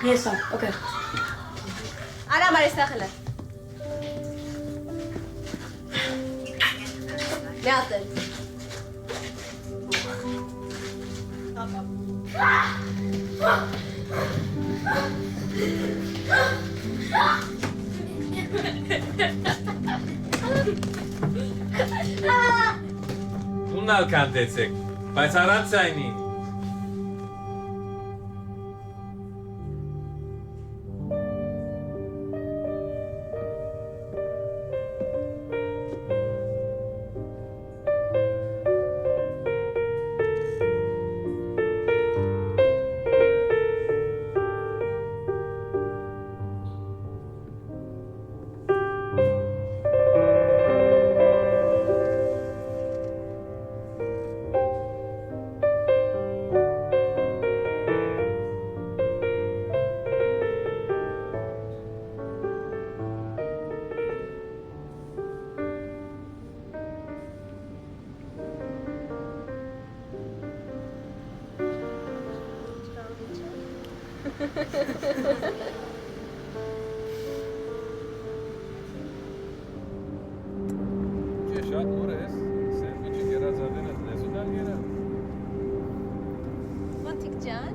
Yes, sir. Okay. أنا ما يستاهل. نعطل. Ունալ կանտեցեք, բայց առանց սայնի։ Շատ նոր ես, սենդվիչը գերազարդեն ես լեզուդալ գերա։ Ոնտիկ ջան։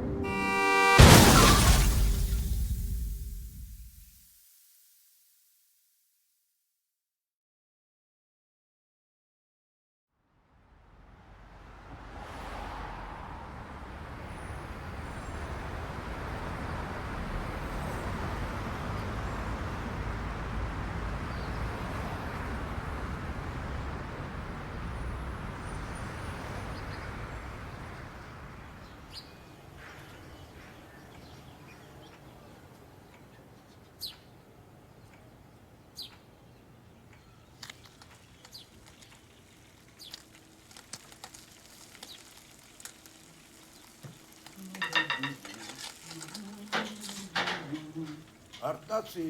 Արտացի։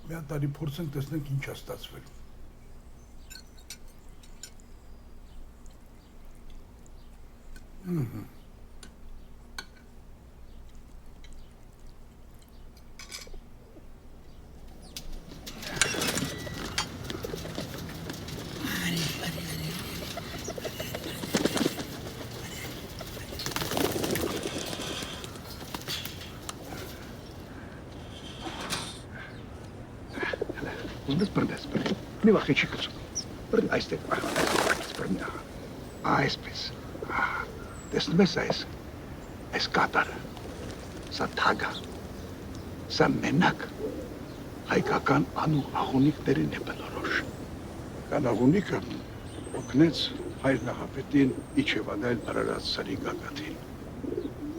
Մի հատ տարի փորձենք տեսնենք ինչ է ստացվել։ Բրնես, մի վախի չի կծում, բրն այստեղ բրնա, այսպես, տեսնում ես այս կատարը, սա թագա, սա մենակ, հայկական անու աղունիքներին է բնորոշ։ Կան աղունիքը օգնեց հայր նախապետին իջևանել Արարատ սարի գագաթին,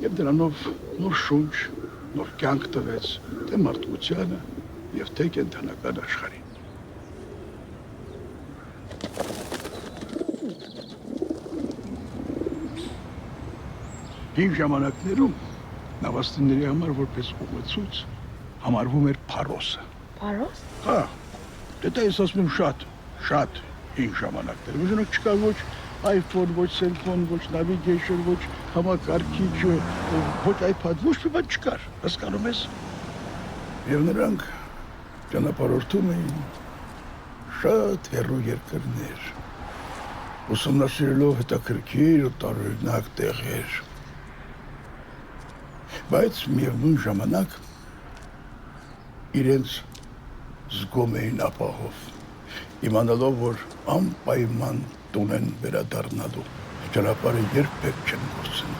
և դրանով նոր շունչ, նոր կյանք տվեց թե մարդկությանը և թե կենդանական աշխարհին։ Հին ժամանակներում նավաստիների համար որպես ուղեցույց համարվում էր փարոսը։ Փարոս։ Հա, դա ես ասում եմ շատ հին ժամանակներ։ Ուժանակ չկար ոչ iPhone, ոչ cellphone, ոչ navigation, ոչ համակարգիչ, ոչ iPad, ոչ մի բան չկար, հասկանում ես։ Եվ նրանք ճանապարհորդում էին շատ հեռու երկրներ։ ուսումնասիրելով հետաքրքիր ու տարօրինակ տեղեր։ Բայց միևնույն ժամանակ իրենց զգում էին ապահով, իմանալով, որ անպայման տուն են վերադառնալու, ճանապարհը երբեք չեն կորցնի։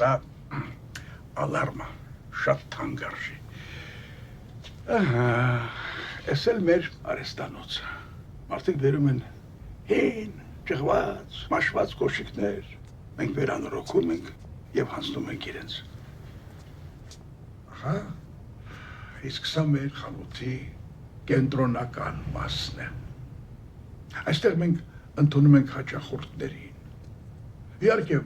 Սա ալարմա, շատ թանկարժի։ Էս էլ մեր արեստանոցը։ Մարդիկ բերում են հին, ճղված, մաշված կոշիկներ, մենք վերանորոգում ենք և հանձնում ենք իրենց։ Ահա, իսկ սա մեր խանութի կենտրոնական մասն է։ Այստեղ մենք ընդունում ենք հաճախորդներին։ Իհարկե,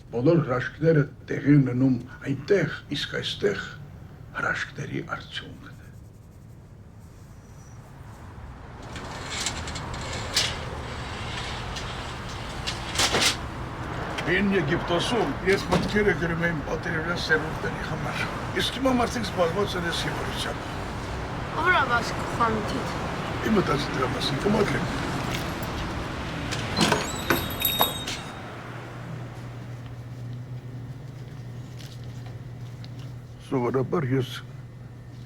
բոլոր հրաշքները տեղի ունենում այնտեղ, իսկ այստեղ հրաշքների արդյունքն է։ Հին Եգիպտոսում ես մտքերը գրում եմ պատերևյալ սերունդների համար, իսկ հիմա մարդիկ զբաղված են այս հիվարությամբ։ Ո՞ր ավաս խանութից։ Իմ մտածի դրա մասին կմաքրեմ։ Սովորաբար ես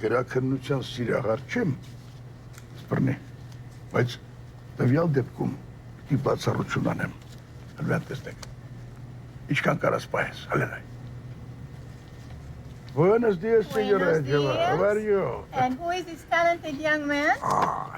գրաքննության սիրահար չեմ, սպրնի, բայց տվյալ դեպքում պիտի բացառություն անեմ, հլվյան տեսնեք, իչքան կարաս պահես, հալելայ։ Buenos dias, señora Angela. How are you? And who is this talented young man?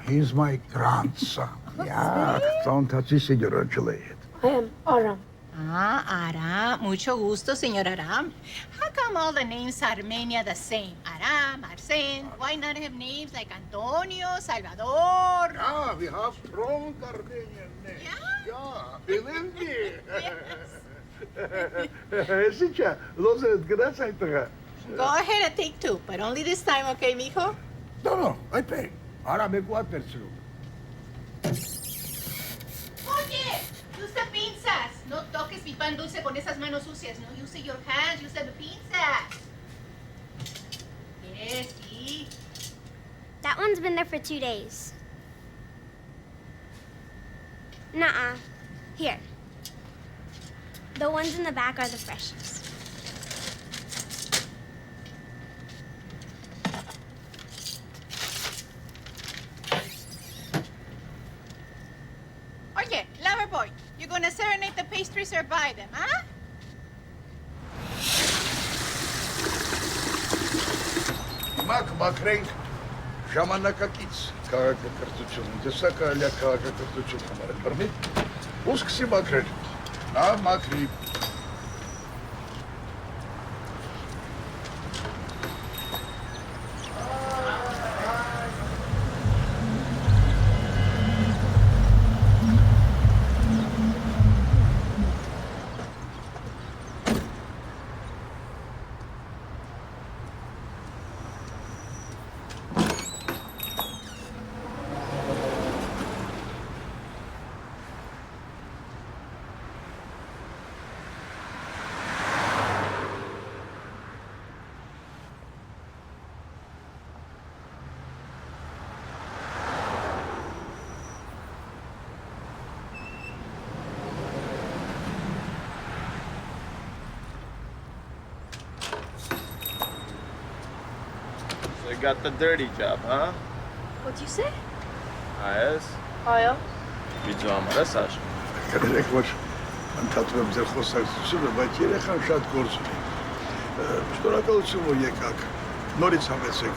He's my grandson. Yeah, Santacci, señora Angela. I am Aram. Aram. Mucho gusto, señor Aram. How come all the names Armenia the same? Aram, Arsen. Why not have names like Antonio, Salvador? Yeah, we have strong Armenian names. Yeah, believe me. Сейчас, лозет граса это. Go ahead and take two, but only this time, okay, mijo? No, I pay. Ahora me cuatro. Oye, use pinzas. No toques mi pan dulce con esas manos sucias. No use your hands, use the pinzas. Yes, see? That one's been there for 2 days. Nuh-uh. Here. The ones in the back are the freshest. Oye, lover boy, you gonna serenade the pastries or buy them, huh? Մաքրենք ժամանակակից քաղաքակրթություն, տեսակալյա քաղաքակրթություն համար է բռնի, ու սկսի մաքրել, նա մաքրի։ So you got the dirty job, huh? What'd you say? Ayes. Այո։ Վիդեո համար է Սաշ։ Կներեք, որ ընդհատում եմ ձեր խոսակցությունը, բայց երեխան շատ գործ ունի։ Շնորհակալություն, որ եկաք, նորից համեցեք։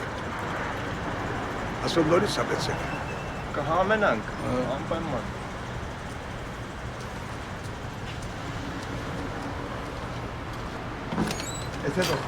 Ասում նորից համեցեք։ Կհամենանք, անպայման։ Եթե դու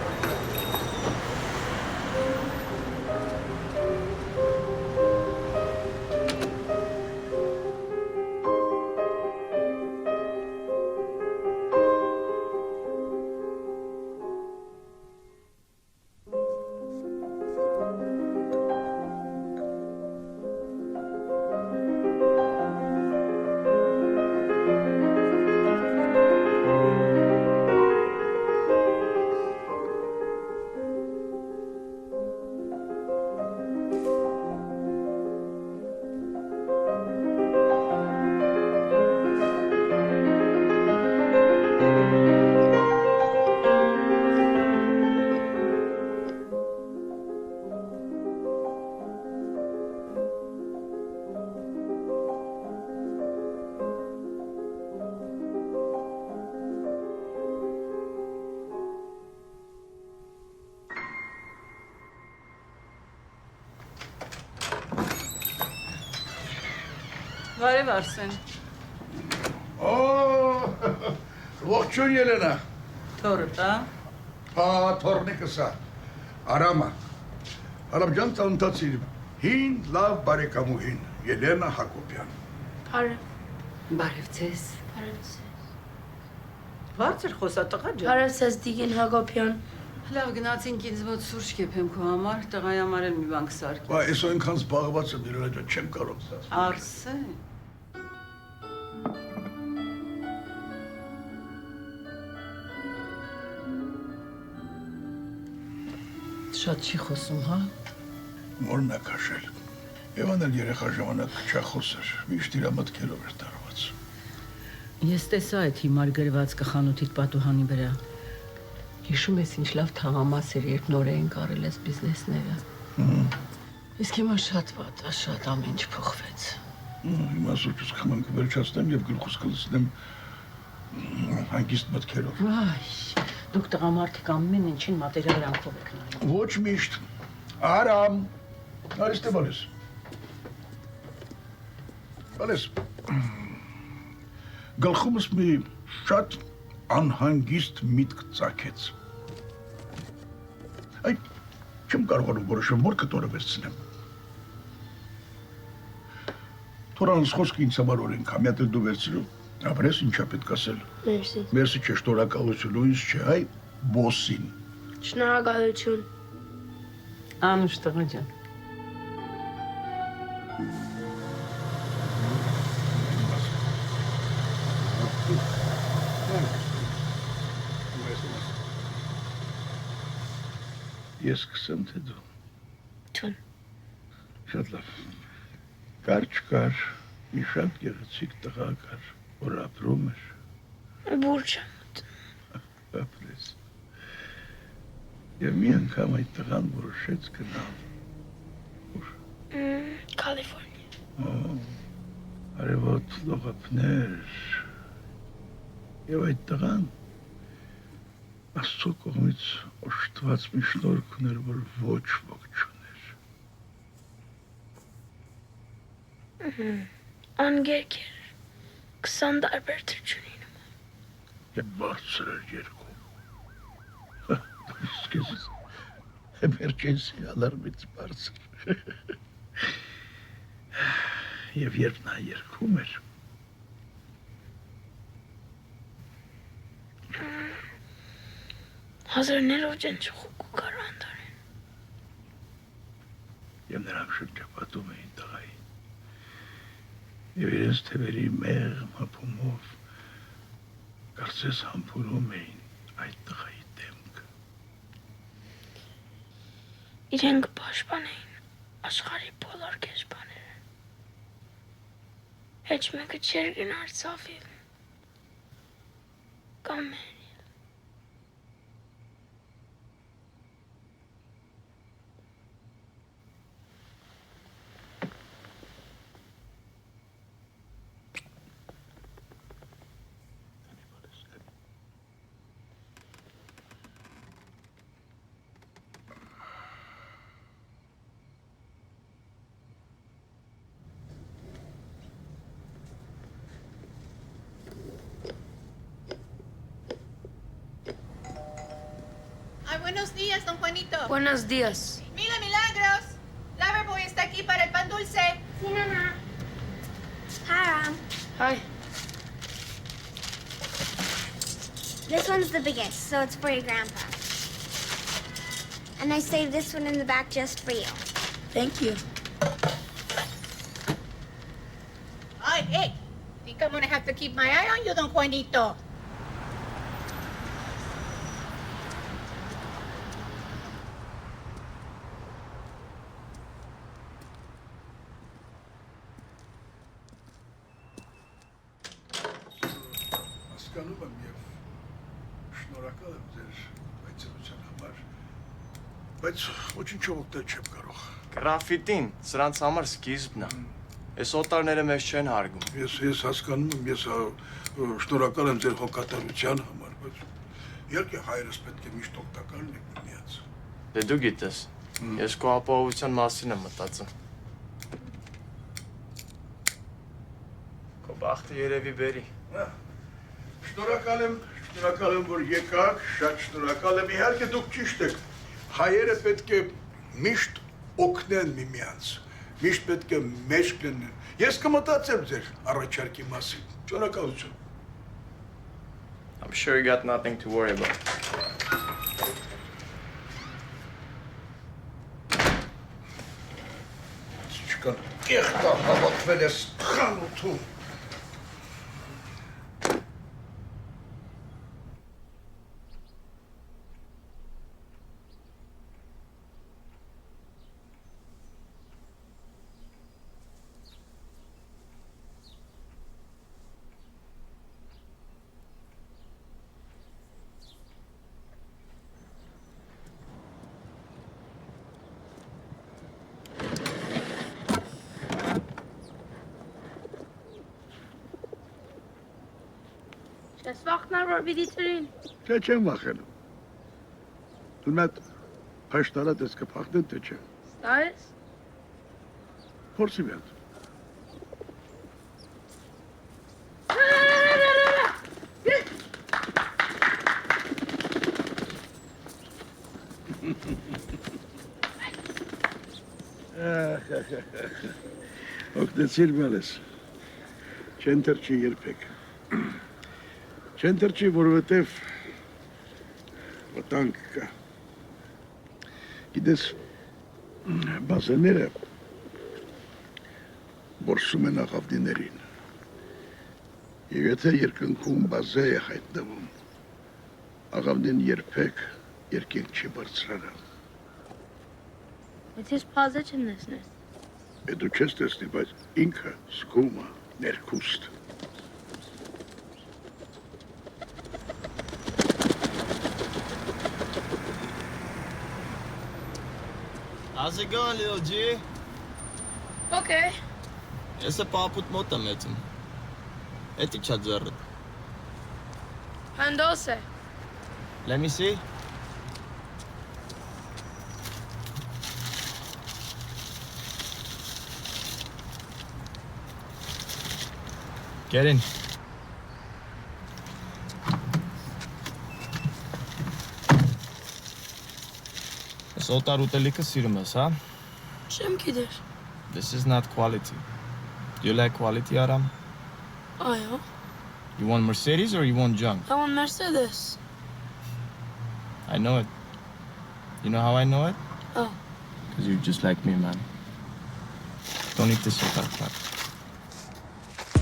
Բարև Արսեն։ Ողջույն Ելենա։ Թորդ, հա։ Հա, թորնիկս է։ Արամա։ Արամ ջան, ծանոթացիր։ Հին լավ բարեկամուհին Ելենա Հակոբյան։ Բարև։ Բարև ձեզ։ Բարև ձեզ։ Բարձր խոսա տղա ջան։ Բարև ձեզ Տիգին Հակոբյան։ Լավ գնացինք ինձ ոտ սուրճ կեփեմ քո համար, տղայի համար էլ մի բան կսարքի։ Բա ես այնքան զբաղված եմ Ելենա ջան, չեմ կարող ստացնել։ Արսեն։ Շատ չի խոսում, հա։ Մորն է քաշել։ Եվան էլ երեխա ժամանակ չախոսեր, միշտ իր մտքերով էր տարված։ Ես տեսա այդ հիմար գրված կխանութիդ պատուհանի վրա։ Հիշում ես ինչ լավ թաղամաս էր, երբ նոր էին կարել ես բիզնեսները։ Իսկ հիմա շատ վատ, շատ ամեն ինչ փոխվեց։ Հիմա սուրճս խմեմ կվերջացնեմ և գլխուս կլցնեմ հանգիստ մտքերով։ Այ, դուք տղամարդիկ ամեն ինչին մատերիալանքով եք նայում։ Ոչ միշտ։ Արամ, արիստե բալես։ Բալես, գլխումս մի շատ անհանգիստ միտք ծագեց։ Այդ չեմ կարողանում որոշեմ, որ կտորը վերցնեմ։ Թորանս խոսքը ինձ համար օրենք է, մի հատ էլ դու վերցրու, ապրես ինչա պետք ասել։ Մերսի։ Մերսի չէ, շնորհակալություն, ինձ չէ, այ բոսին։ Շնորհակալություն։ Անուշ տղա ջան։ Ես սկսեմ, թե դու։ Թուն։ Շատ լավ։ Կար չկար, մի շատ գեղեցիկ տղա կար, որ ապրում էր։ Բուրջը։ Ապրես։ Եվ մի անգամ այդ տղան որոշեց գնալ։ Ուր։ Կալիֆորնիա։ Արևոտ լողափներ։ Եվ այդ տղան Աստծո կողմից օժտված մի շնորհք ուներ, որ ոչ ոք չուներ։ Անգերք էր։ 20 տարբեր թրջունի նման։ Եվ բարձր էր երկում։ Սկեզից էմերջենսի ալարմից բարձր։ Եվ երբ նա երգում էր, Հազարներով ջնջուխուկ ու կարանդար են։ Եվ նրանք շրջապատում էին տղային։ Եվ իրենց թևերի մեղմ հապումով կարծես համբուրում էին այդ տղայի դեմքը։ Իրենք պաշտպանեին աշխարհի բոլոր կեշբաները։ Հեչ մեկը չէր գնար ծավիլ։ Կամ մերիլ։ Buenos días, don Juanito. Buenos días. Mila Milagros. Loverboy está aquí para el pan dulce. Sí, Nana. Hi, Ram. Hi. This one's the biggest, so it's for your grandpa. And I saved this one in the back just for you. Thank you. Ay, hey. Think I'm gonna have to keep my eye on you, don Juanito. Հասկանում եմ և շնորհակալ եմ ձեր այցելության համար, բայց ոչինչով օգնել չեմ կարող։ Գրաֆիտին սրանց համար սկիզբն է։ Այս օտարները մեզ չեն հարգում։ Ես հասկանում եմ, ես շնորհակալ եմ ձեր հոգատարության համար, բայց իհարկե հայրս պետք է միշտ օգտակար լինի միած։ Դե դու գիտես, ես քո ապահովության մասին եմ մտածում։ բախտը երևի բերի։ Շնորհակալ եմ, որ եկաք, շատ շնորհակալ եմ, իհարկե դուք ճիշտ եք, հայերը պետք է միշտ օգնեն միմյանց, միշտ պետք է մեջ լինեն, ես կմտածեմ ձեր առաջարկի մասին, շնորհակալություն։ I'm sure you got nothing to worry about. Չկան կեղտա հավատվել ես խանութում։ Չես վախնար, որ պիտի ծրին։ Չէ, չեմ վախենում։ Դու մատ փաշտարատ ես կփախնեն, թե չէ։ Ստա ես։ Փորձի մի հատ։ Օգնեցիր մալես։ Չեն թրջի երբեք։ Չեն թրջի, որովհետև վտանգ կա։ Գիտես, բազաները որսում են աղավնիներին։ Եվ եթե երկնքում բազա է հայտնվում, աղավնին երբեք երկինք չի բարձրանա։ Բայց ես պազը չեմ նեսներ։ Դու չես տեսնի, բայց ինքը զգում է ներքուստ։ How's it going, little G? Okay. Ես է պապուտ մոտ եմ էծում։ Էտի չա ձեռդ։ Հանդոս է։ Let me see. Get in. Ես օտար ուտելիքը սիրում ես, հա? Չեմ գիտեր։ This is not quality. Do you like quality, Aram? Այո։ You want Mercedes or you want junk? I want Mercedes. I know it. You know how I know it? Oh. Because you're just like me, man. Don't eat this without that.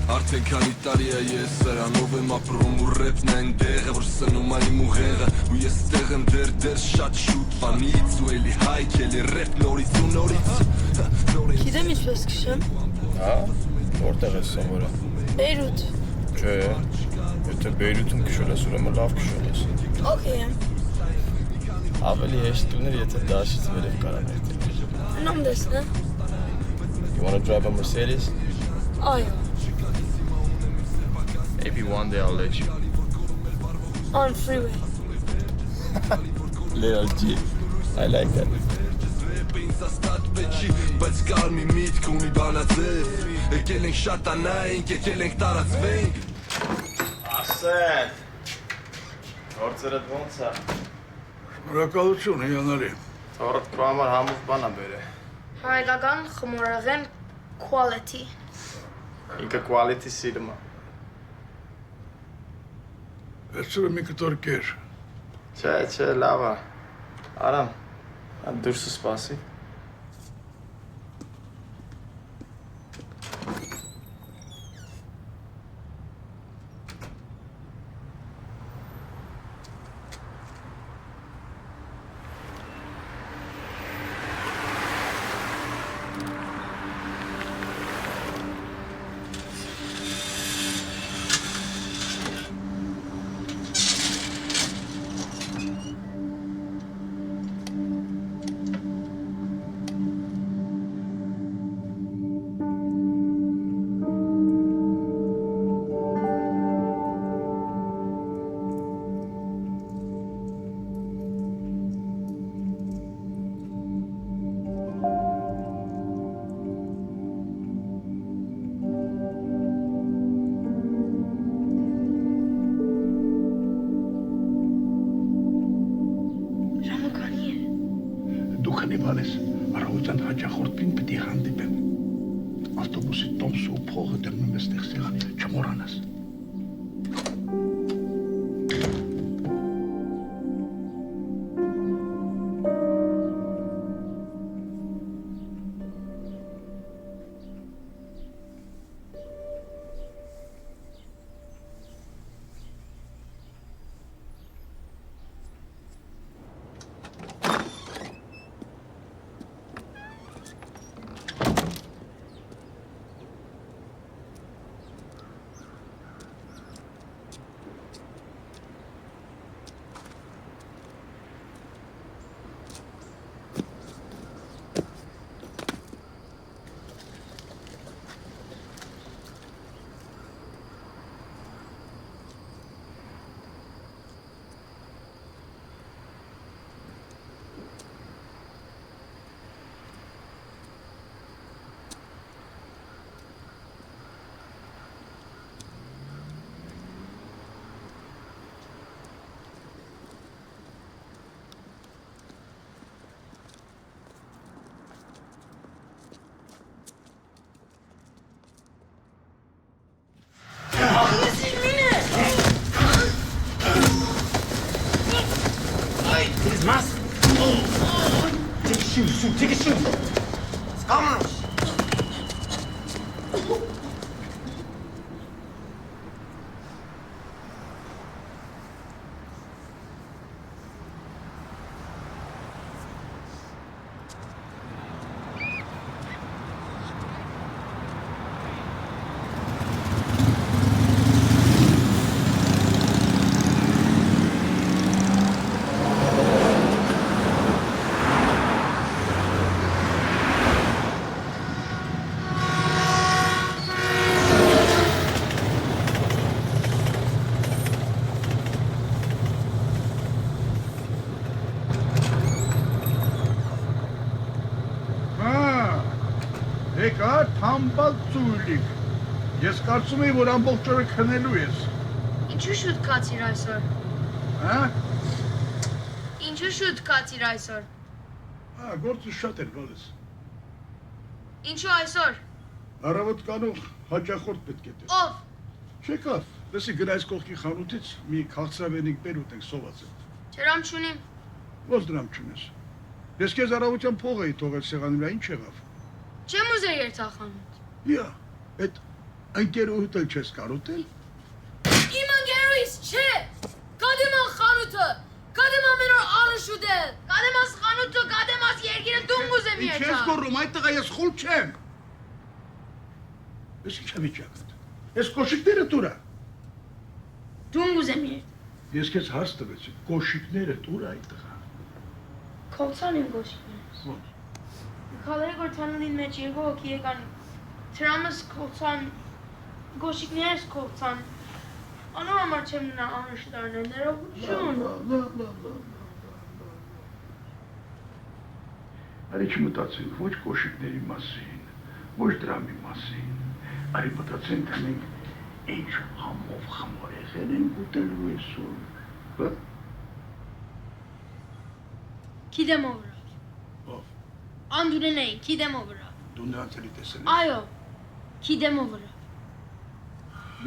Արդեն քանի տարի է ես սրանով եմ ապրում ու ռեպն է այնտեղ է որ սնում այն ուղեղը ու ես ստեղ եմ դեր շատ շուտ բանից ու էլի հայք էլի ռեպ նորից ու նորից Գիտեմ ինչպես քշեմ։ Հա? Որտեղ ես սովորել։ Բեյրութ։ Չէ։ Եթե Բեյրութում քշել ես, ուրեմն լավ քշել ես։ Okay եմ։ Ավելի հեշտ ուներ, եթե դաշից վերև կարան երթել։ Նամ դեսնե։ You want to drive a Mercedes? Այո։ Maybe one day I'll let you. On freeway. Little G. I like that. Բայց կար մի միտք ունի բանաձև Եկել ենք շատանայինք, եկել ենք տարածվենք Ասեն Գործերդ ոնց է Շնորհակալություն, հիանալի։ Թորդ քո համար համով բան է բերե Հայկական խմորեղեն quality։ Ինքը quality սիրում է Այսօր մի կտոր կեր։ Չէ, լավ է Արամ, դուրս սպասի Առավոտյան հաճախորդին պետք է հանդիպեմ։ Ավտոբուսի տոմսը ու փողը դնում եմ այստեղ սեղանի, չմոռանաս։ Take a shoe. Come on. Եկա թամբալ ծույլիկ։ Ես կարծում էի, որ ամբողջ օրը քնելու ես։ Ինչու շուտ կացիր այսօր։ Հա? Ինչու շուտ կացիր այսօր։ Գործը շատ էր գալիս։ Ինչու այսօր։ Առավոտ կանող հաճախորդ պետք է տեր։ Ով։ Չեկավ, լսի գնայս կողքի խանութից մի քաղցրավենիք բեր ուտենք սոված է։ Ջրամ չունիմ։ Ո՞ց դրամ չունես։ Ես քեզ առավոտյան փող էի թողել սեղանի վրա, ինչ եղավ։ Չեմ ուզեր երթախանութ։ Յա, այդ ընկերուհուդ էլ չես կարոտել։ Իմ ընկերուհիս չէ։ Կադեման խանութը։ Կադեման մենոր անուշուդել։ Կադեմաս խանութը, կադեմաս երգիրը դունգ ուզեմ Ինչ ես գոռում, այդ տղա ես խուլ չեմ։ Ես ինչ վիճակդ։ Ես կոշիկները տուրա։ Դունգ ուզեմ երթ։ Ես քեզ հարց տվեցի, կոշիկները տուրա այդ տղա։ Քոլցան իմ կոշիկներս։ Ո՞չ։ Քալերը գործանալին մեջ երկու հոգի եկան, թրամս կոլցան, գոշիկներս կոլցան, անոր համար չեմ նրա անուշ դարնել, ներողություն։ Արի չմտածենք ոչ կոշիկների մասին, ոչ դրամի մասին, արի մտածենք, թե մենք ինչ համով խմորեղեն ենք ուտելու այսօր։ Գիտեմ ով վրա։ Ով։ Անդուրեն էին, գիտեմ ով վրա։ Դու նրանց էլի տեսել ես։ Այո, գիտեմ ով վրա։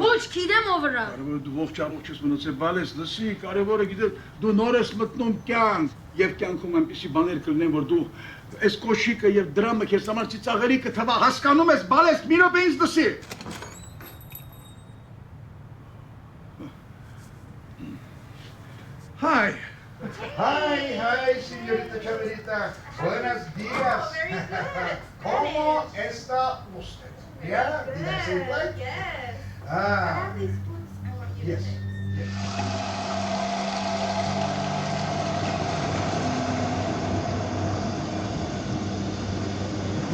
Ոչ, գիտեմ ով վրա։ Կարևորը դու ողջ ամոք ես մնացել, բալես, լսի, կարևորը գիտես, դու նոր ես մտնում կյանք, եւ կյանքում այնպիսի բաներ կլինեն, որ դու այս կոշիկը եւ դրամը քեզ համար ծիծաղելի կթվա, հասկանում ես, բալես, մի րոպե ինձ լսի։ Hi. Hi, señorita Chaverita. Buenos días. Oh, very good. ¿Cómo está usted? Yeah? Did I say it right? Yes. I Ah, have these books. I want you to yes.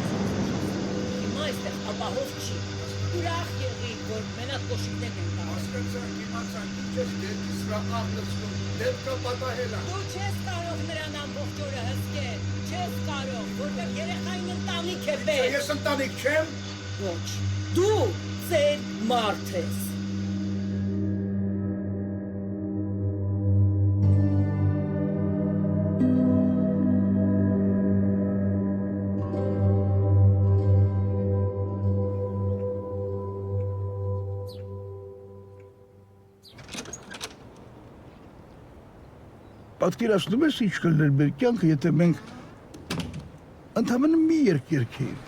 Հիմա այստեղ ապահով չի։ Ուրախ եղի, որ մենակ կոշիկներ են տալիս։ Հասկացանք, իմացանք, ինչ ես դեպքիս վրա աղլցնում, դեպքը պատահել է։ Դու չես կարող նրան ամբողջ օրը հսկել, չես կարող, որտեղ երեխային ընտանիք է պետք։ Ես ընտանիք չեմ։ Ոչ, դու ծեր մարդ ես։ պատկերացնում ես ինչ կլներ մեր կյանքը, եթե մենք ընդհանրապես մի երկեինք։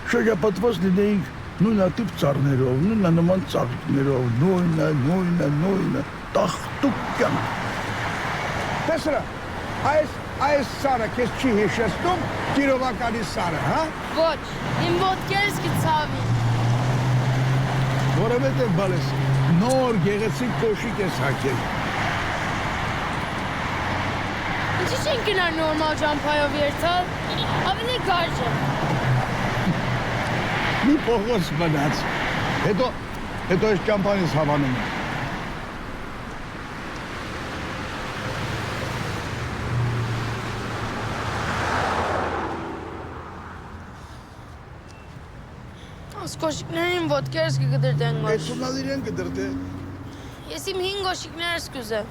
Շրջապատված լինեինք նույնատիպ ծառներով, նույնանման ծաղիկներով, նույնը, տախտուկ կյանք։ Տեսրա, այս սարը քեզ չի հիշեցնում Կիրովականի սարը, հա? Ոչ, իմ ոտքերս կցավի։ Որովհետև բալես, նոր գեղեցիկ կոշիկ ես հագել։ Ինչի՞ չեն գնար նորմալ ճամփայով երթալ, ավելի կարճ է։ Մի փողոց մնաց, հետո այս ճամփանից հավանում եմ։ Այս կոշիկներին ոտքերս կգդրդեն գոչ։ Ես ունադիր են կդրդե։ Ես իմ 5 կոշիկներս կուզեմ։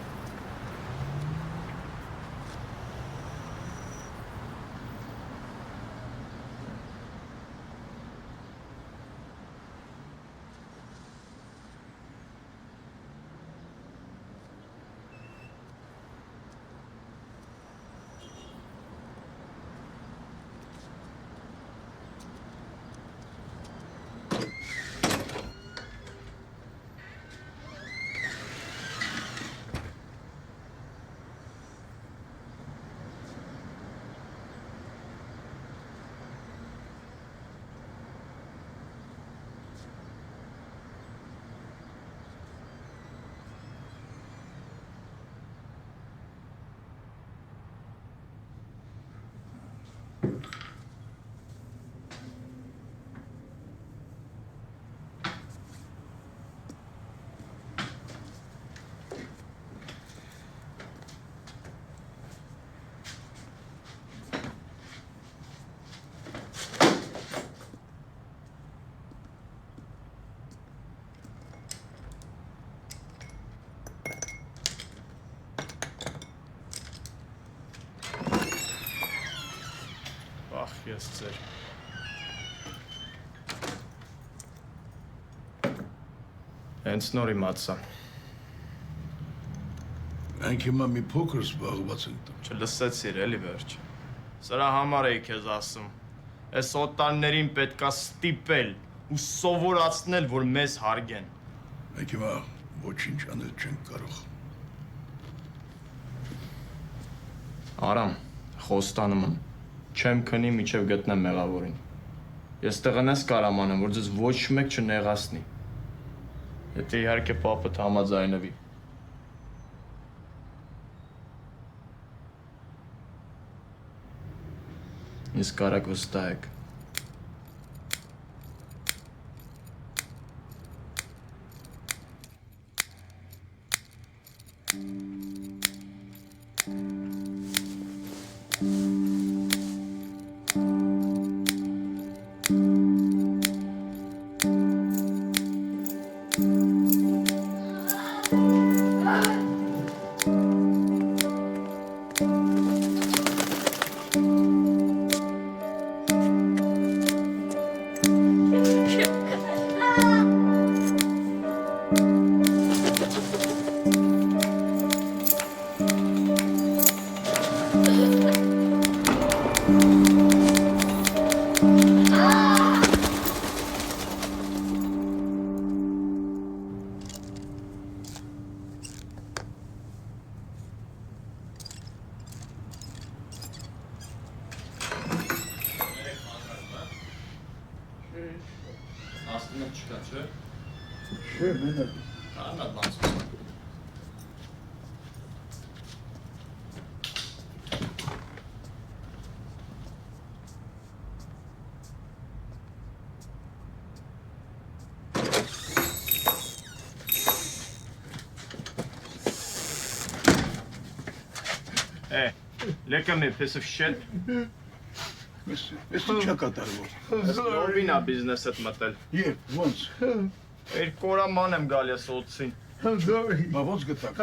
Ես ձեր։ Հենց նոր իմացա։ Մենք հիմա մի փոքր զբաղված ենք։ Չլսեցիր էլի վերջ։ Սրա համար էի քեզ ասում։ Այս օտարներին պետքա ստիպել ու սովորացնել, որ մեզ հարգեն։ Մենք հիմա ոչինչ անել չենք կարող։ Արամ, խոստանում եմ։ Չեմ քնի միջև գտնեմ մեղավորին։ Ես տեղանես կարամ անեմ, որ ձեզ ոչ մեկ չնեղացնի։ Եթե իհարկե պապդ համաձայնվի։ Ինձ կարաք վստահեք։ Hey, look at me, piece of shit. Ես ինչա կատարվող։ Ես լոբին ա բիզնեսդ մտել։ Երբ, ոնց։ Երկու օր ման եմ գալի ես օծին։ Բա ոնց գտակ։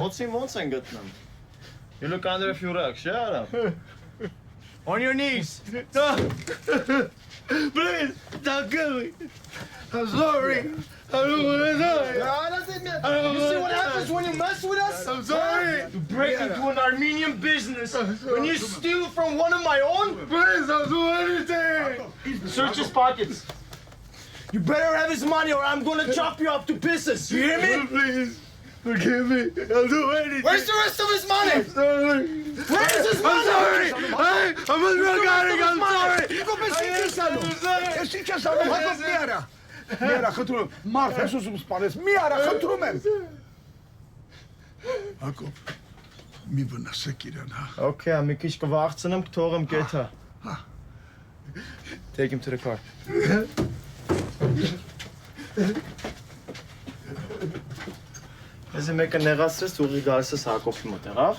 Օծին ոնց են գտնում։ You look under a few rocks, yeah, Aram? On your knees. Please, don't kill me. I'm sorry. I don't want to die. You see what happens when you mess with us? I'm sorry. You break into an Armenian business when you steal from one of my own? Please, I'll do anything. Search his pockets. You better have his money or I'm gonna chop you up to pieces. You hear me? Please, forgive me. I'll do anything. Where's the rest of his money? I'm sorry. Where's his money? I'm sorry. I'm a drug addict. I'm sorry. Ես ինչ ես անում, հատոց մի արա։ Մի արա, խնդրում եմ, մարդ ես ուզում սպանես, մի արա, խնդրում եմ։ Հակոբ, մի վնասեք իրան, հա։ Okay, մի քիչ կվախցնեմ, կթողեմ գեթա։ Take him to the car. Ես մեկը նեղացրեց, ուղի գալիս ես Հակոբի մոտ, եղավ։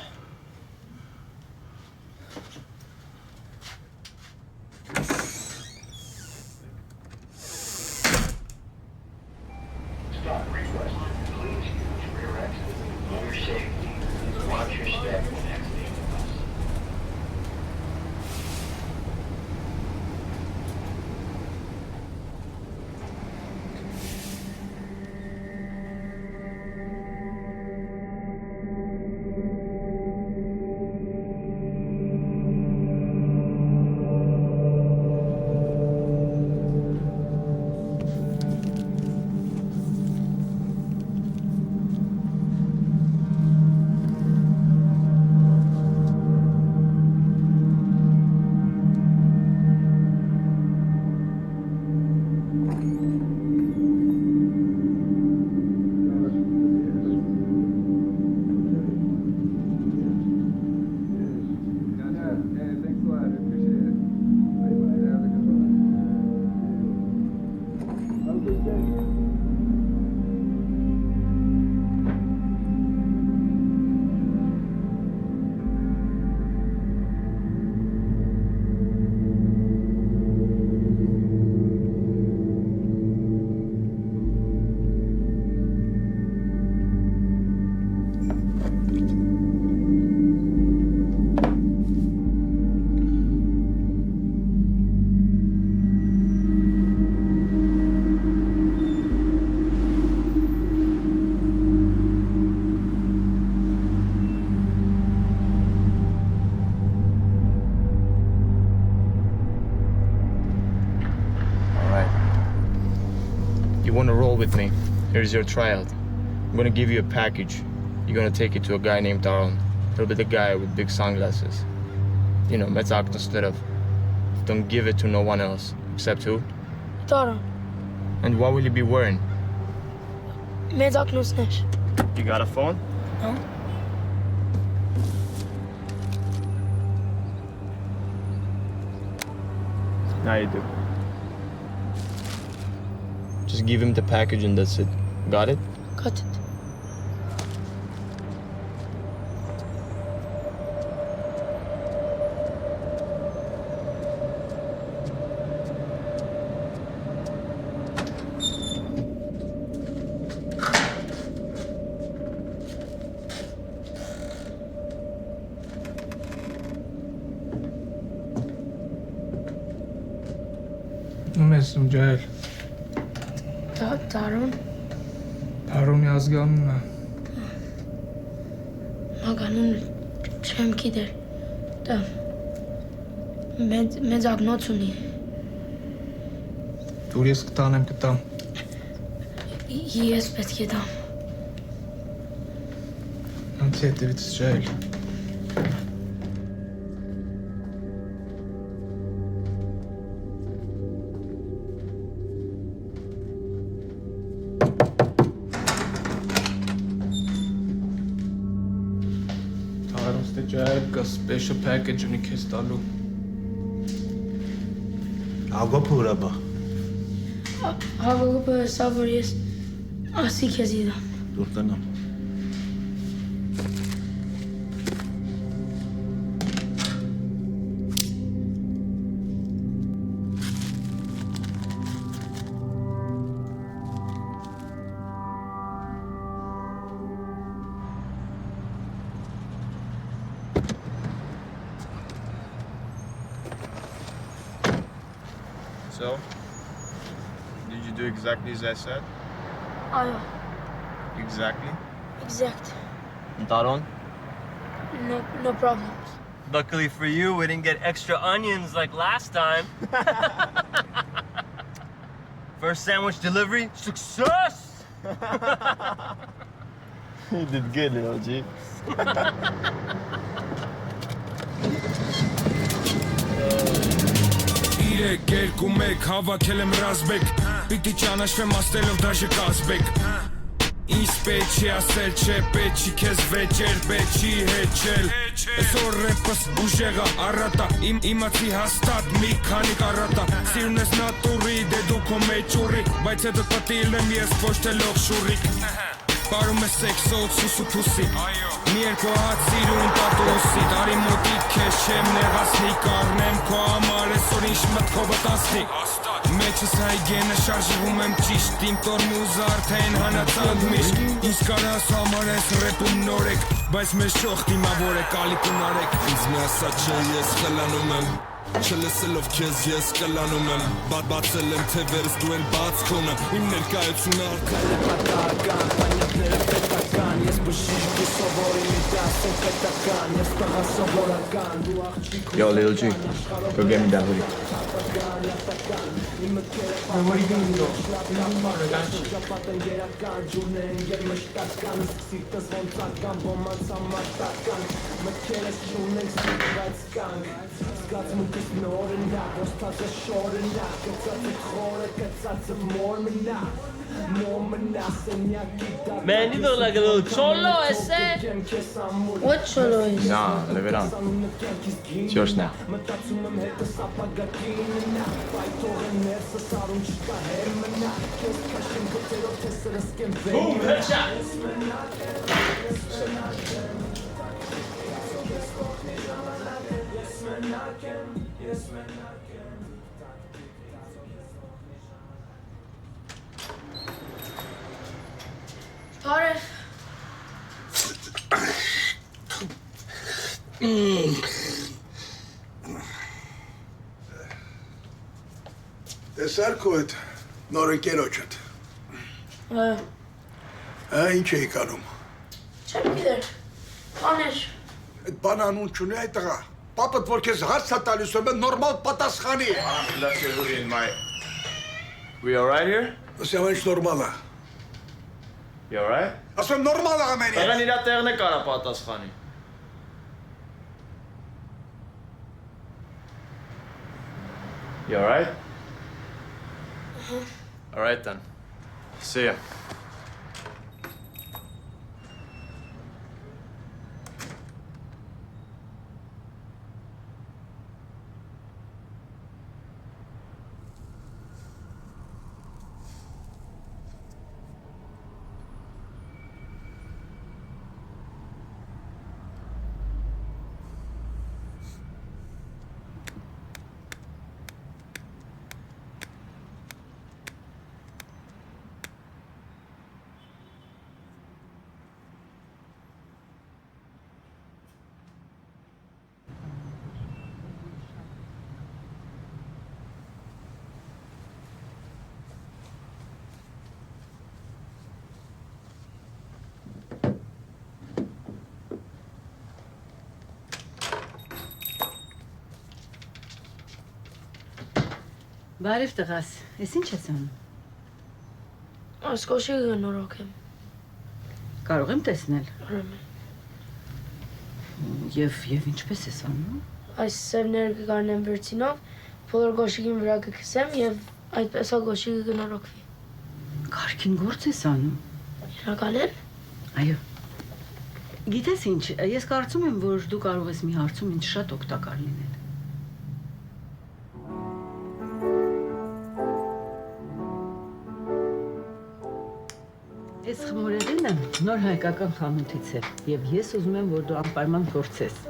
Want to roll with me? Here's your tryout. I'm gonna give you a package. You're gonna take it to a guy named Aaron. He'll be the guy with big sunglasses. You know, Metzak instead of. Don't give it to no one else. Except who? Aaron. And what will you be wearing? Metzak no snitch. You got a phone? No. Now you do. Just give him the package and that's it. Got it? Got it. Ումեսում ջայլ։ Տարուն։ Արոնի ազգանունն է։ Մագանուն չեմ գիտեր։ Դա մեծ ագնոց ունի։ Դուր ես կտանեմ կտամ։ Ես պետք է տամ։ Անց հետևից ջայլ։ Special package ունի քեզ տալու։ Հակոբը ուրա բա։ Հակոբը սա որ ես ասի քեզ իդամ։ Դուր տնամ։ So, Did you do exactly as I said? Այո, Exactly? exact. Daron? No problems. Luckily for you, we didn't get extra onions like last time. First sandwich delivery, success! You did good, little G. Իրեք, երկու մեկ, հավաքել եմ ռազմեք Պիտի ճանաչվեմ աստելով դաժե կազբեք Ինձ պետ չի ասել, չէ պետ չի քեզ վեճեր, պետ չի հեչել Այսօր ռեպս ուժեղա առատա, իմացի հաստատ մի քանի կարատա Սիրուն ես նատուրի, դե դու քո մեջ ուռի Բայց հետո տտիլ եմ ես ոչ թե լող շուրիկ Պարում է սեքսոտ սուսու փուսի Մի երկու հատ սիրուն տատուսի Տարի մոտիկ քեզ չեմ նեղացնի Կարնեմ քո համար այսօր ինչ մտքովը տասնի Մեջս հայգենը շարժվում եմ ճիշտ Իմ տորմուզ արդեն հանացանք միշտ Ինձ կարաս համար ես ռեպում նորեք Բայց մեզ շող դիմավոր է կալիք ունարեք Ինձ մի ասա չէ ես խելանում եմ Չլսելով քեզ ես կլանում եմ Բացել եմ թե վերս դու են բաց քոնը Իմ ներկայությունը արդեն է պատահական Պանյակները պետական Ես բշիշ դու սովորի մի դաս են պետական Ես տղա սովորական Դու աղջիկ Yo, little G, go get me that hoodie. What are you doing, though? Man, you look like a little cholo, I said. What cholo is? Nah, leave it on. It's yours now. Boom, headshot. Tarif. Տեսար քո այդ նոր ընկերոջդ։ Ինչ էի կանում։ Չեմ գիտեր։ Բաներ։ Այդ բան անուն չունի այդ տղա։ Պապդ որ քեզ հարց է տալիս, ուրեմն նորմալ պատասխանի։ Left your hoodie in my... We alright here? Ասեմ ինչ նորմալ է։ You alright? Ասեմ նորմալ է ամեն ինչ։ Տղան իրա տեղն է կարա պատասխանի։ You alright? Alright then. See ya. Բարև տղաս, ես ինչ ես անում։ Այս կոշիկը նորոք եմ։ Կարող եմ տեսնել։ Ուրեմն։ Եվ ինչպես ես անում։ Այս սևները կգարնեմ վերցինով, բոլոր կոշիկին վրա կքսեմ եւ այդպես է կոշիկը կնորոքվի։ Կարգին գործ ես անում։ Իրականում։ Այո։ Գիտես ինչ, ես կարծում եմ, որ դու կարող ես մի հարցում ինձ շատ օգտակար լինել։ Ես խմորեղին եմ նոր հայկական խանութից է եւ ես ուզում եմ, որ դու անպայման փորձես։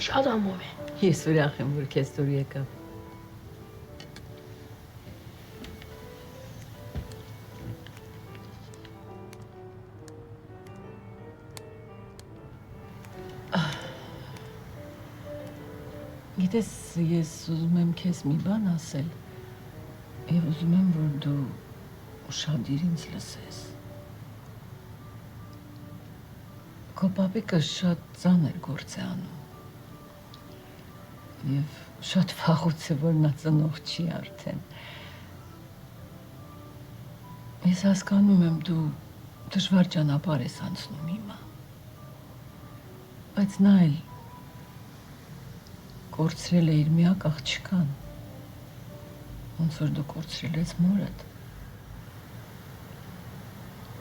Շատ ամոթ է։ Ես ուրախ եմ, որ քեզ դուր եկա։ Գիտես, ես ուզում եմ քեզ մի բան ասել եւ ուզում եմ, որ դու ուշադիր ինձ լսես։ Քո պապիկը շատ ծանր գործ է անում եւ շատ վաղուց է, որ նա ծնող չի արդեն։ Ես հասկանում եմ, դու դժվար ճանապարհ ես անցնում հիմա, բայց նա էլ կորցրել է իր միակ աղջկան, ոնց որ դու կորցրել ես մորդ։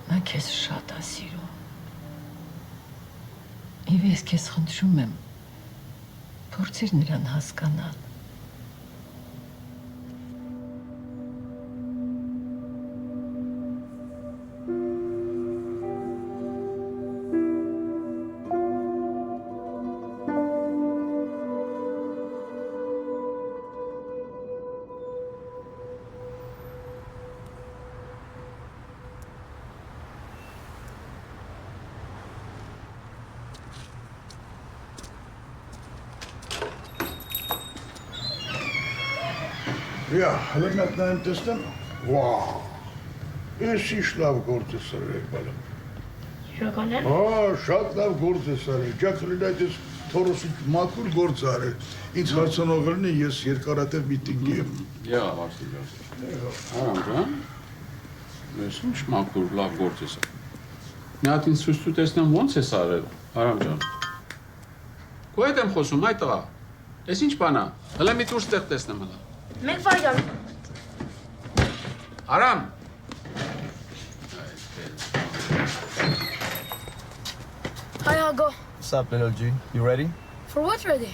Նա քեզ շատ է սիրում։ Եվ ես քեզ խնդրում եմ, փորձիր նրան հասկանալ։ Ja, հլնակ նայեմ տեսնեմ, վաղ, ես ինչ լավ գործ է սարել բալեմ։ Շոկան է։ Շատ լավ գործ է սարել, ջակ լինայդ ես թորոսի մաքուր գործ արել, ինձ հարցանող լնի ես երկարատև միտինգի եմ։ Յա, Վարսիկ ջան։ Արամ ջան, ես ինչ մաքուր լավ գործ ես արել։ Մի հատ ինձ ցույց տու տեսնեմ ոնց ես արել, Արամ ջան։ Քո հետ եմ խոսում, այ տղա։ Էս ինչ բան է։ Հələ մի տուր ստեղ տեսնեմ հələ։ Մեկ վայրան։ Aram! Hi, Hago. What's up, little G? You ready? For what ready?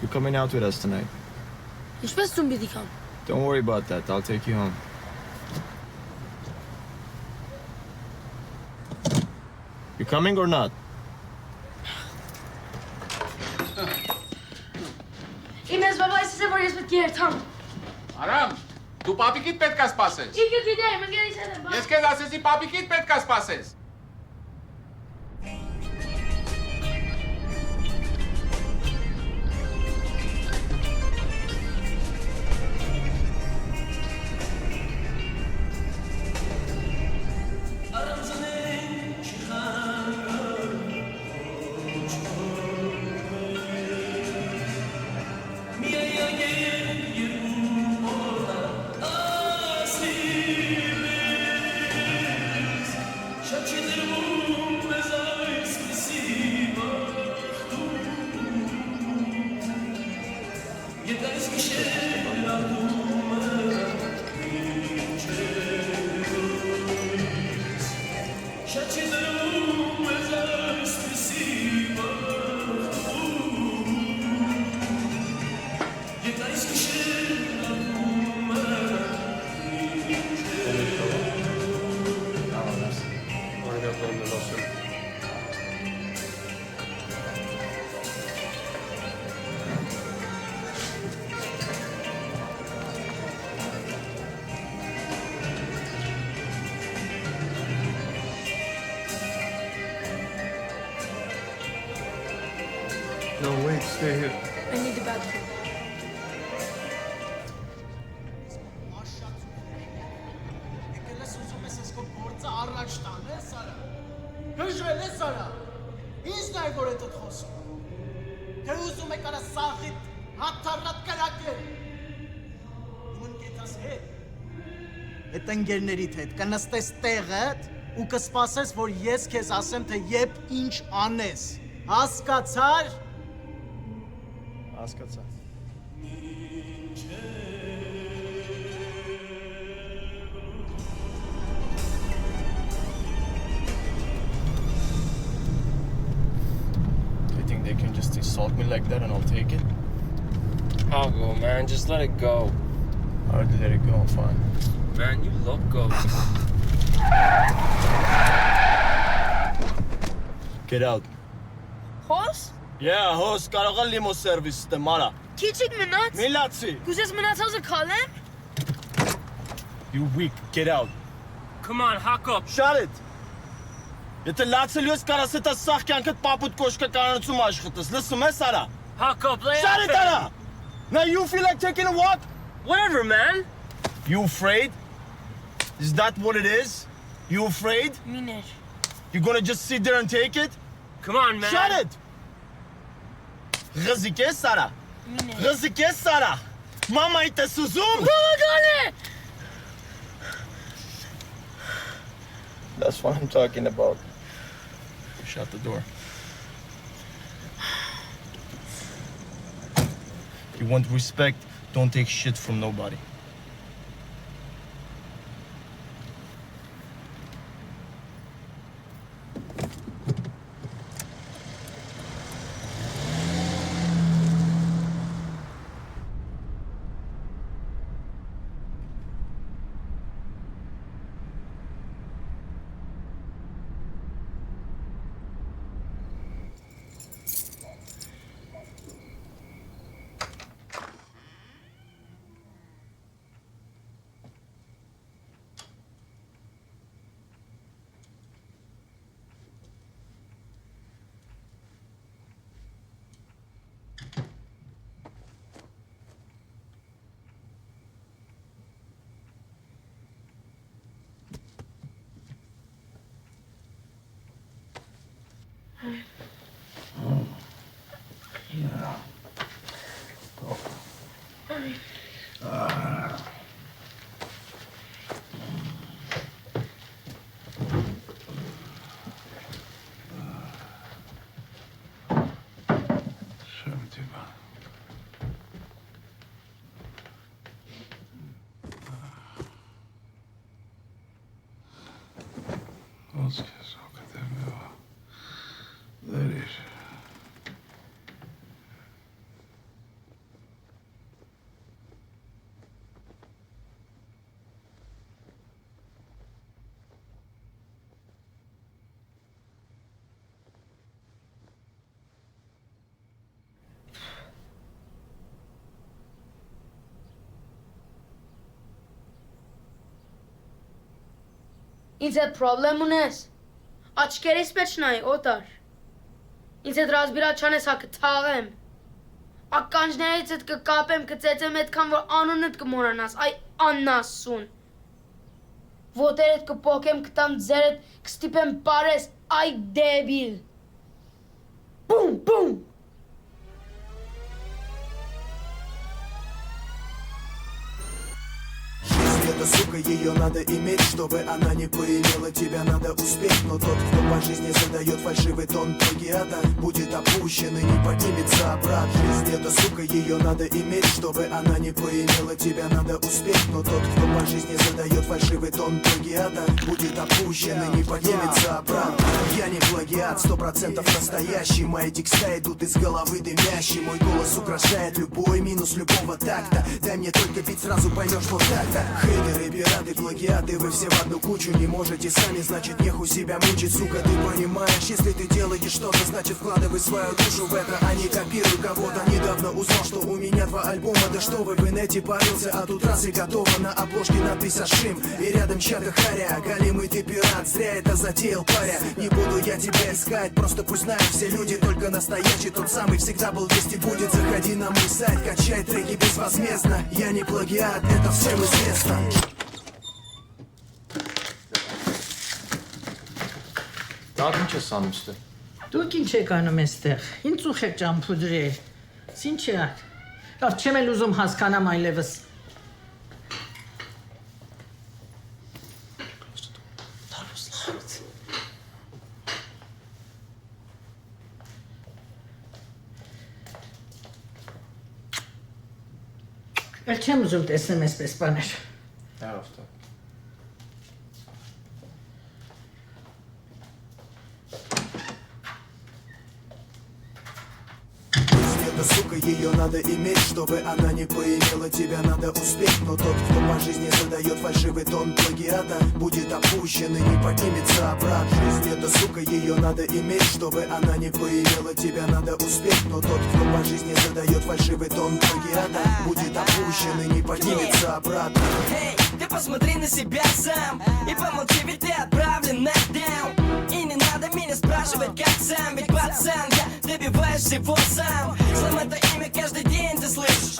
You're coming out with us tonight. Ինչպես դու պիտի կամ։ Don't worry about that. I'll take you home. You coming or not? Իմ ես բաբա ասես է, որ ես պետք է երթամ։ Aram, դու պապիկիդ պետք է սպասես։ Իքը գիտեմ, ընկերից հետ եմ։ Ես քեզ ասեցի պապիկիդ պետք է սպասես։ No, wait, stay here. I need the bathroom. Հժվել է սարա, ինձ նա է որ է տդ խոսում, թե ուզում է կարա սաղիտ, հատարատ կրակել, իմ ընկետաս հետ, հետ ընգերներիդ հետ, կնստես տեղդ ու կսպասես, որ ես քեզ ասեմ, թե եբ ինչ անես, հասկացար? Հասկացա։ They can just insult me like that and I'll take it? I'll go, man. Just let it go. I already let it go, I'm fine. Man, you loco. Get out. Horse? Yeah, horse, կարող է limo service ստեմ, արա։ Քիչիկ մնաց։ Միլացի։ Կուզես մնացածը քալեմ։ You weak, get out. Come on, hock up. Shut it. Եթե լացելու ես կարաս հետը սաղ կյանքդ պապուտ կոշկը կանանցում աշխատես, լսում ես արա։ Hock up, lay Shut off it, it. արա։ Now you feel like taking a walk? Whatever, man. You afraid? Is that what it is? You afraid? Minir. You gonna just sit there and take it? Come on, man. Shut it! Ghazike Sara. Ghazike Sara. Mama ite suzum. That's what I'm talking about. Shut the door. You want respect, don't take shit from nobody. Ինձ հետ պրոբլեմ ունես։ Աչքերիս մեջ նայ, օտար։ Ինձ հետ ռազմիրաչան ես հա կթաղեմ։ Ականջներից հետ կկապեմ, կծեծեմ այդքան, որ անունդ կմորանաս, այ աննասուն։ Ոտերդ կպոկեմ, կտամ ձերդ, կստիպեմ պարես, այ դեբիլ։ Բում, բում։ Эта сука, ее надо иметь, чтобы она не поимела тебя, надо успеть. Но тот, кто по жизни задает фальшивый тон плагиата, будет опущен и не поднимется обратно. Жизнь эта сука, ее надо иметь, чтобы она не поимела тебя, надо успеть. Но тот, кто по жизни задает фальшивый тон плагиата, будет опущен и не поднимется обратно. Я не плагиат, 100% настоящий. Мои текста идут из головы дымящий. Мой голос украшает любой минус любого такта. Дай мне только бить, сразу поймешь вот так-то. Хейтеры, пираты, плагиаты, вы все в одну кучу. Не можете сами, значит нехуй себя мучить. Сука, ты понимаешь, если ты делаешь что-то, значит вкладывай свою душу в это, а не копируй кого-то. Недавно узнал, что у меня 2 альбома. Да что вы, в инете парился, а тут раз и готово. На обложке надпись Ашим и рядом чья-то харя. Галимый ты пират, зря это затеял, паря. Не буду я тебя искать, просто пусть знают все люди. Только настоящий, тот самый, всегда был, есть и будет. Заходи на мой сайт, качай треки безвозмездно. Я не плагиат, это всем известно. Դա ինչ ես անում ստե։ Դուք ինչ եք անում այստեղ։ Ինչ ուխ եք ճամփուդրել։ Ինչ է։ Լավ, չեմ էլ ուզում հասկանամ այլևս։ Էլ չեմ ուզում տեսնեմ այսպես բաներ։ Հավ տա։ Эта сука, ее надо иметь, чтобы она не поимела тебя, надо успеть. Но тот, кто по жизни задает фальшивый тон плагиата, будет опущен и не поднимется обратно. Жизнь эта сука, ее надо иметь, чтобы она не поимела тебя, надо успеть. Но тот, кто по жизни задает фальшивый тон плагиата, будет опущен и не поднимется обратно. Эй, ты посмотри на себя сам и помолчи, ведь ты отправлен на down. И не надо меня спрашивать, как сам, ведь пацан, я добиваюсь всего сам. Словом, это имя каждый каждый день ты слышишь,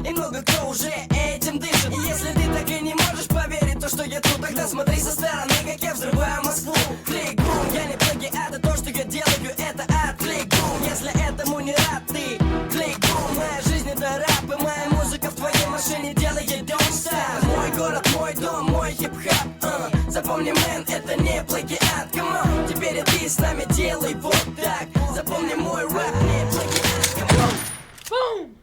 и много кто уже этим дышит. И если ты так и не можешь поверить, то что я тут, тогда смотри со стороны, как я взрываю Москву. Клик-бум, я не плагиат, а то, что я делаю, это ад. Клик-бум, если этому не рад ты. Клик-бум, моя жизнь это рэп, и моя музыка в твоей машине делает don't stop. Мой город, мой дом, мой хип-хап. Запомни, мэн, это не плагиат. Come on, теперь и ты с нами делай вот так. Запомни, мой рэп не плагиат. Come on. Boom!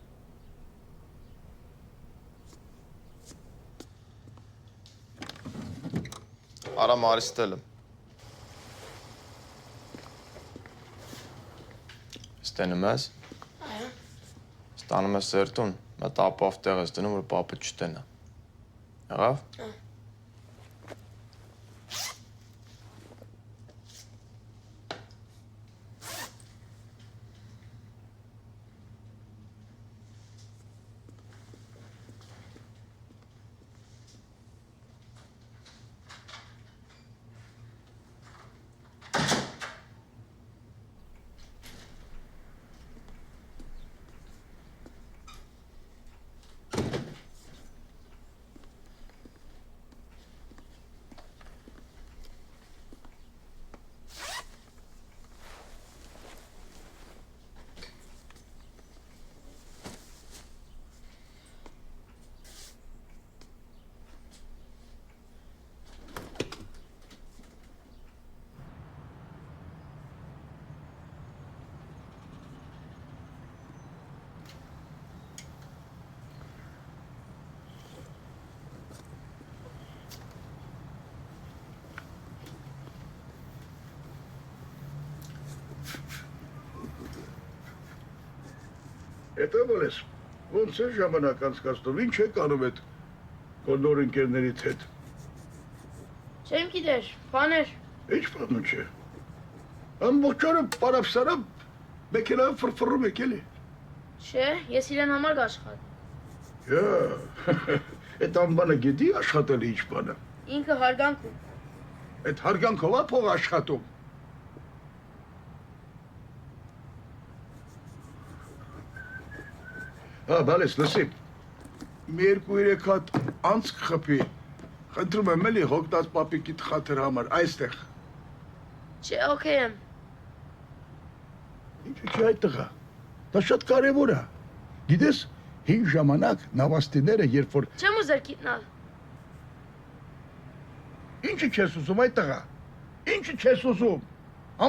Aram Aristotelem. Stenen mes? Stenen mes sørtun. Med tap av det resten nummer på apetjutene. Ja? Հետո բոլես, ոնց է ժամանակ անցկացնում, ինչ եք անում այդ կոնոր ընկերներիդ հետ։ Չեմ գիտեր, բաներ։ Ինչ բանում չէ։ Ամբողջ օրը պարապսարապ մեքենայով ֆրֆռում եք էլի։ Չէ, ես իրեն համար կաշխատ։ Այդ անբանը գիտի աշխատել ինչ բանը։ Ինքը հարգանքում։ Այդ հարգանքով է փող աշխատում։ Բալես, լսի, մի 2-3 հատ անցք խփի, խնդրում եմ էլի հոգնած պապիկիդ խաթր համար, այստեղ։ Չէ, օքեյ եմ։ Ինչու՞ չէ այդ տղա, դա շատ կարևոր է, գիտես, հին ժամանակ նավաստիները, երբ որ… Չեմ ուզեր գիտնալ։ Ինչի չես ուզում այդ տղա, ինչի չես ուզում,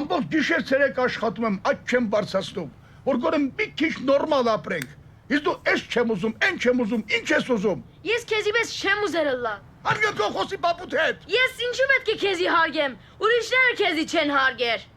ամբողջ գիշեր ցերեկ աշխատում եմ, աճ չեմ բարձրացնում, որ գոնե մի քիչ նորմալ ապրենք։ Իսկ դու էս չեմ ուզում, են չեմ ուզում, ինչ ես ուզում։ Ես քեզի պես չեմ ուզեր լա։ Հարգանքով խոսի պապուտ հետ։ Ես ինչու պետք է քեզի հարգեմ։ Ուրիշները քեզի չեն հարգեր։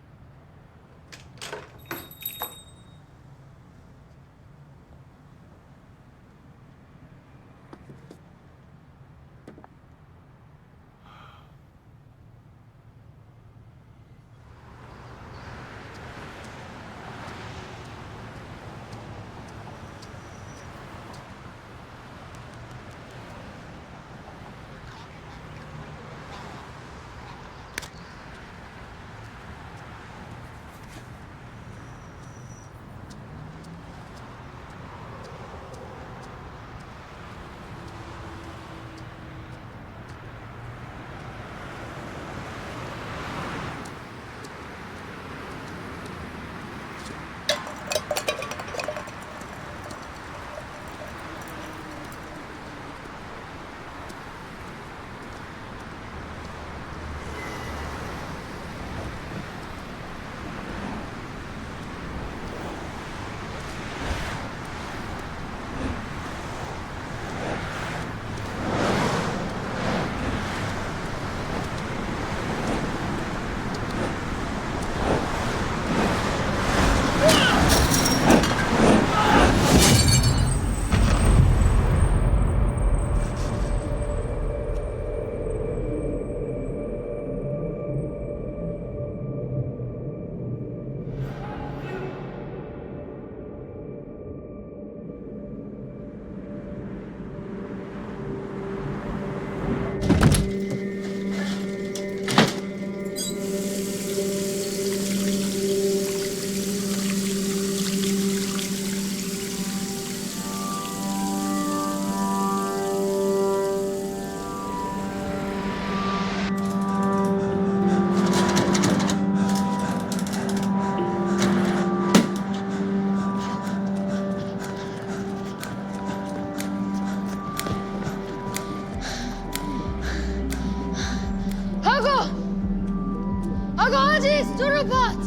Ագո աջիս, ջուրը բաց։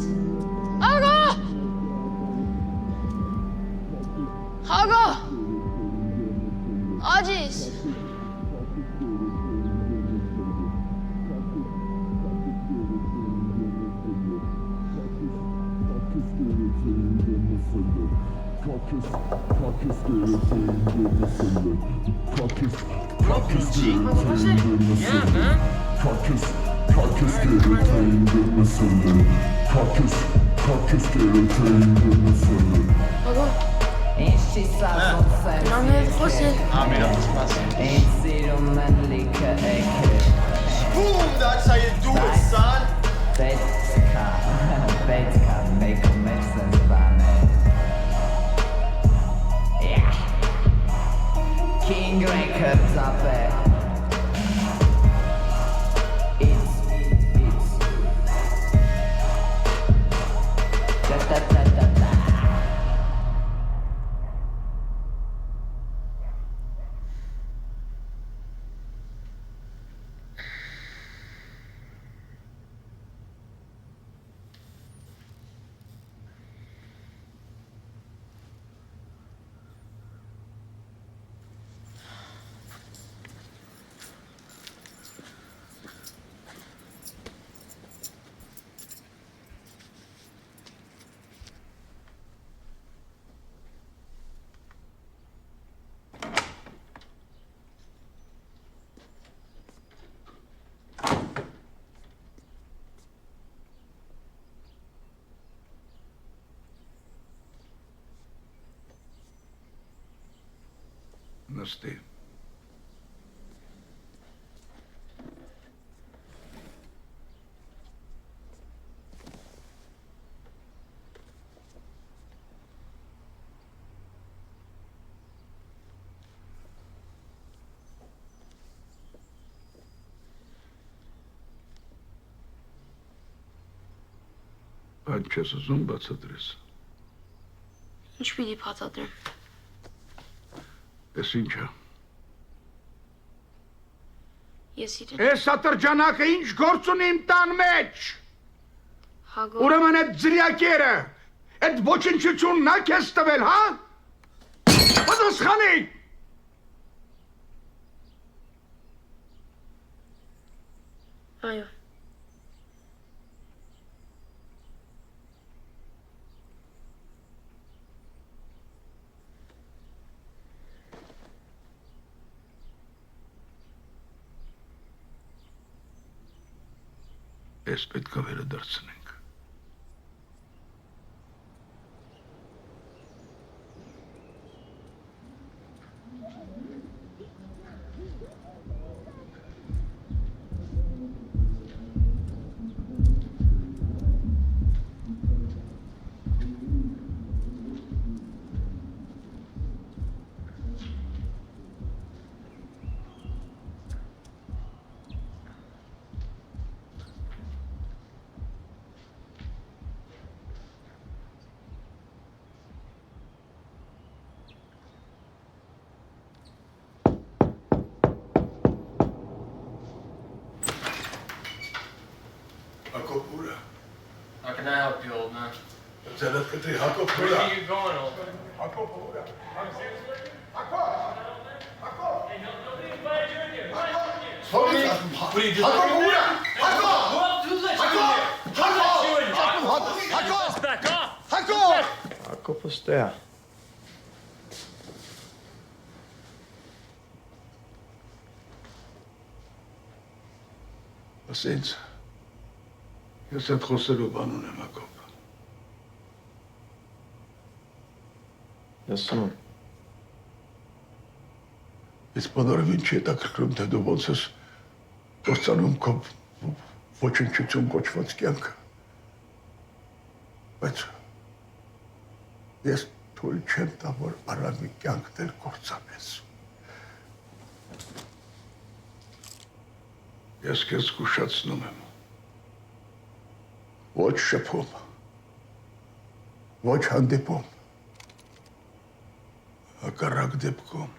Ագո։ Ագո։ Աջիս։ Yeah, man. Boom, that's how you do it, son. Make a make sense by me. Yeah. King Records up there. Նստի։ Այդ չես ուզում բացատրես։ Ինչ պիտի բացատրեմ։ Էս ինչ է։ Ես իրեն։ Էս ատրճանակը ինչ գործ ունի իմ տան մեջ։ Հագո։ Ուրեմն այդ ձրիակերը, այդ ոչնչությունն ա քեզ տվել, հա։ Պատասխանի։ Այո։ Ես պետք է վերադարձնենք։ How can I help you, old man? Where are you going, old man? What are you doing? Back off! Հակո պստեա։ Ասենց, ես այդ խոսելու բան ունեմ, Հակոբ։ Լսում եմ։ Ես բոլորովին չի հետաքրքրում, թե դու ոնց ես կործանում քո ոչնչություն կոչված կյանքը։ Բայց ես թույլ չեմ տա, որ Արամի կյանքն էլ կործանես։ Ես քեզ զգուշացնում եմ։ Ոչ շփում, ոչ հանդիպում, հակառակ դեպքում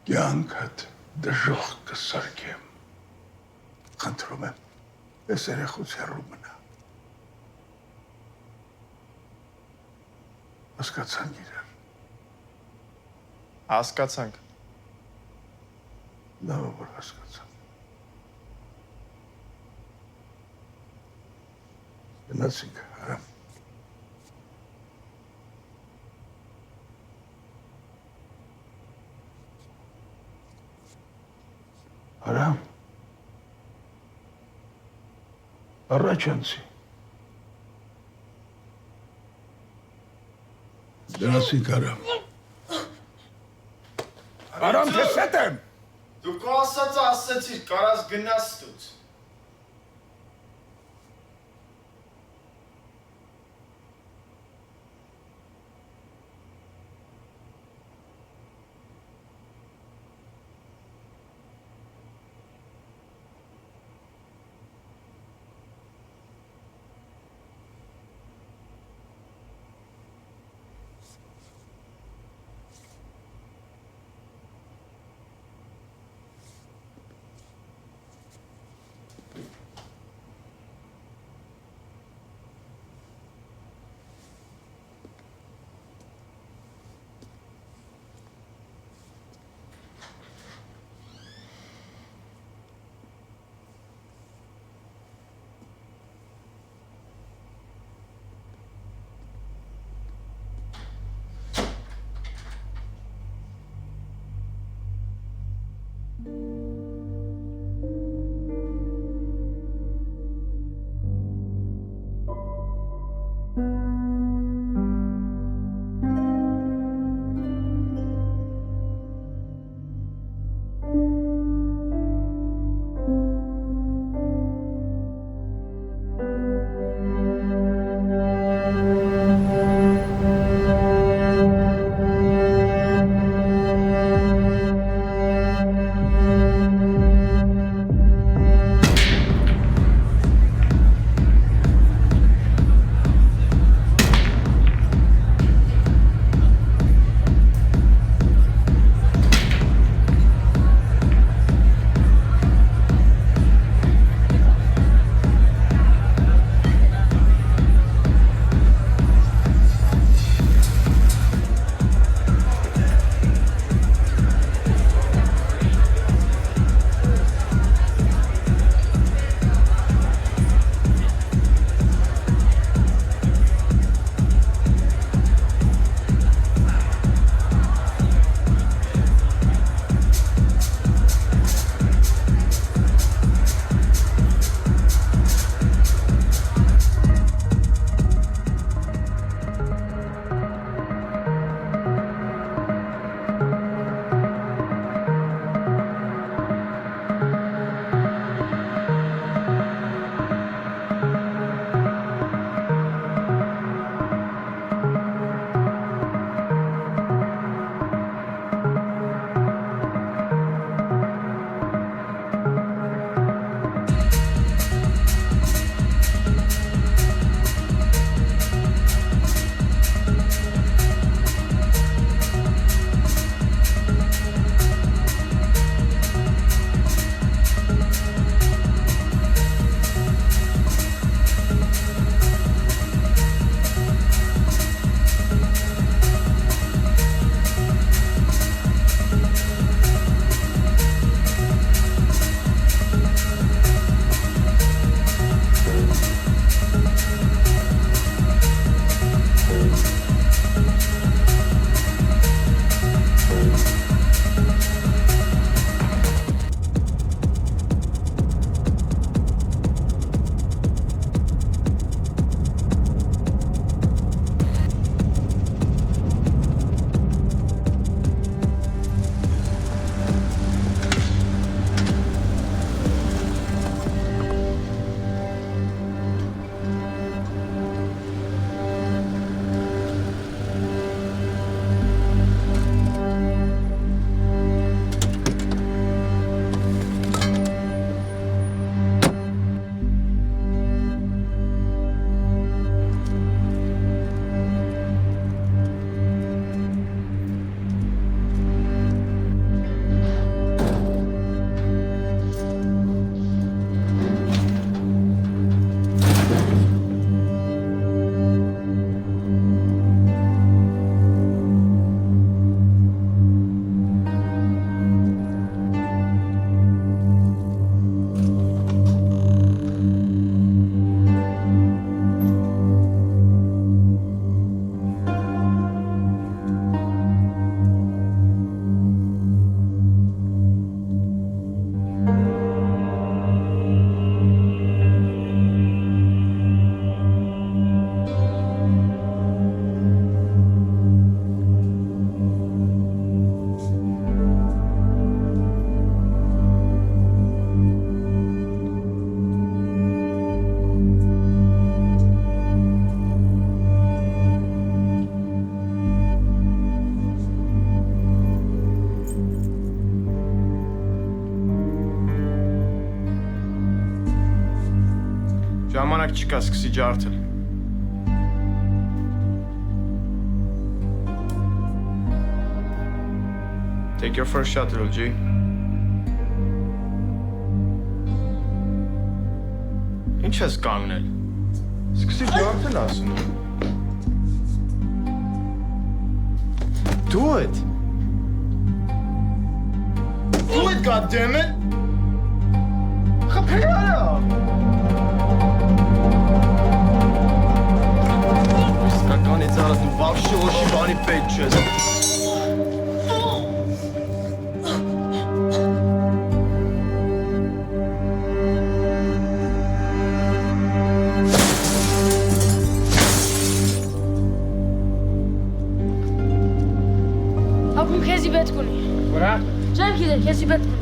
կյանքդ դժոխք կսարքեմ։ Խնդրում եմ, Ես երեխուց հեռու մնա։ Հասկացանք իրար։ Հասկացանք։ Լավ որ հասկացանք։ Գնացինք, Արամ։ Արամ։ Առաջ անցի։ Գնացինք, Արամ։ Արամ, թե սետ եմ։ Դու քո ասածը ասեցիր, կարաս գնաս դուց։ Ժամանակ չկա, սկսի ջարդել։ Take your first shot, little G. Ինչ ես կանգնել։ Սկսի ջարդել ասում։ Do it. Do it, goddammit. Խփի արա։ Իսկականից արա դու վավշի ոչի բանի պետք չես։ Ապում քեզի պետք ունի։ Վրա։ Չեմ գիտեր, քեզի պետք ունի։